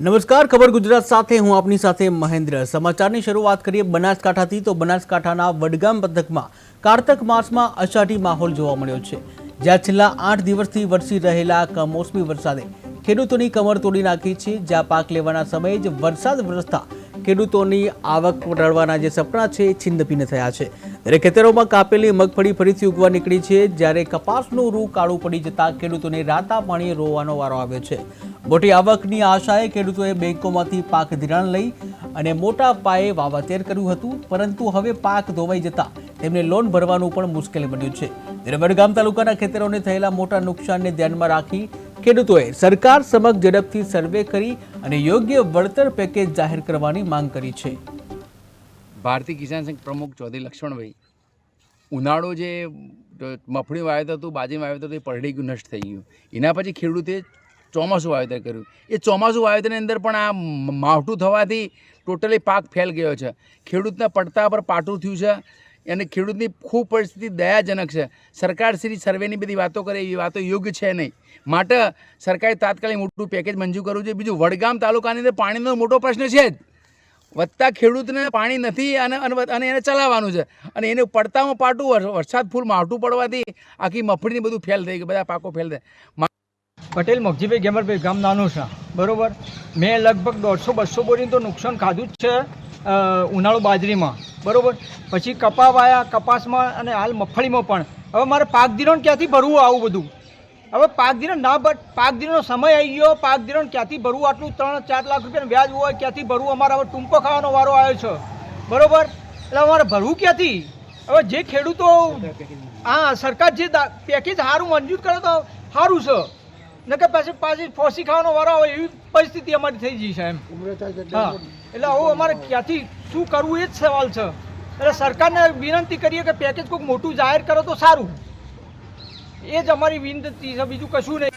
નમસ્કાર, ખબર ગુજરાત સાથે હું આપની સાથે મહેન્દ્ર। સમાચારની શરૂઆત કરીએ બનાસકાંઠાથી। તો બનાસકાંઠાના વડગામ પંથકમાં કારતક માસમાં અષાઢી માહોલ જોવા મળ્યો છે, જ્યાં છેલ્લા 8 દિવસથી વરસી રહેલા કમોસમી વરસાદે ખેડૂતોની કમર તોડી નાખી છે। જ્યાં પાક લેવાના સમયે જ વરસાદ વરસતા ખેડૂતોની આવક ઢળવાના જે સપના છે એ છિન્નભિન્ન થયા છે। ત્યારે ખેતરોમાં કાપેલી મગફળી ફરીથી ઉગવા નીકળી છે, જ્યારે કપાસનું રૂ કાળું પડી જતા ખેડૂતોને રાતા પાણીએ રોવાનો વારો આવ્યો છે। મોટી આવકની આશાએ ખેડૂતોએ બેંકોમાંથી પાક ધિરાણ લઈ અને મોટા પાયે વાવેતર કર્યું હતું, પરંતુ હવે પાક ધોવાઈ જતા તેમને લોન ભરવાનું પણ મુશ્કેલ બન્યું છે। ત્યારે વડગામ તાલુકાના ખેતરોને થયેલા મોટા નુકસાનને ધ્યાનમાં રાખી ખેડૂતોએ સરકાર સમક્ષ ઝડપથી સર્વે કરી અને યોગ્ય વળતર પેકેજ જાહેર કરવાની માંગ કરી છે। ભારતીય કિસાન સંઘ પ્રમુખ ચૌધરી લક્ષ્મણભાઈ, ઉનાળો જે મગફળી વાવેતર હતું, બાજરી વાવેતર હતું, એ પલળી ગયું, નષ્ટ થઈ ગયું। એના પછી ખેડૂતે ચોમાસું વાવેતર કર્યું। એ ચોમાસું વાવેતરની અંદર પણ આ માવઠું થવાથી ટોટલી પાક ફેલ ગયો છે। ખેડૂતના પડતા પર પાટું થયું છે અને ખેડૂતની ખૂબ પરિસ્થિતિ દયાજનક છે। સરકારશ્રી સર્વેની બધી વાતો કરે, એ વાતો યોગ્ય છે નહીં, માટે સરકારે તાત્કાલિક મોટું પેકેજ મંજૂર કરવું છે। બીજું, વડગામ તાલુકાની અંદર પાણીનો મોટો પ્રશ્ન છે જ, વધતા ખેડૂતને પાણી નથી અને એને ચલાવવાનું છે, અને એને પડતામાં પાટું વરસાદ ફૂલ માવઠું પડવાથી આખી મગફળીની બધું ફેલ થઈ ગયું, બધા પાકો ફેલ થાય। પટેલ મગજીભાઈ ગેમરભાઈ, ગામ નાનું છે, બરાબર। મેં લગભગ 150-200 બોરીનું તો નુકસાન ખાધું જ છે ઉનાળો બાજરીમાં, બરાબર। પછી કપા વાયા, કપાસમાં અને હાલ મગફળીમાં પણ। હવે મારે પાક ધિરાણ ક્યાંથી ભરવું આવું બધું? હવે પાક ધિરાણ પાક ધિરાણનો સમય આવી ગયો, પાક ધિરાણ ક્યાંથી ભરવું? આટલું 3-4 લાખ રૂપિયાનું વ્યાજ હોય, ક્યાંથી ભરવું? અમારે હવે ટૂંકો ખાવાનો વારો આવ્યો છે, બરાબર। એટલે અમારે ભરવું ક્યાંથી? હવે જે ખેડૂતો સરકાર જે પેકેજ સારું મંજૂર કરે તો સારું છે, નકર પાછી ફોસી ખાવાનો વારો આવે એવી પરિસ્થિતિ અમારી થઈ ગઈ છે એમ। હા, એટલે હવે અમારે ક્યાંથી શું કરવું એ જ સવાલ છે। એટલે સરકારને વિનંતી કરીએ કે પેકેજ કોઈક મોટું જાહેર કરો તો સારું, એ જ અમારી વિનંતી છે, બીજું કશું નહીં।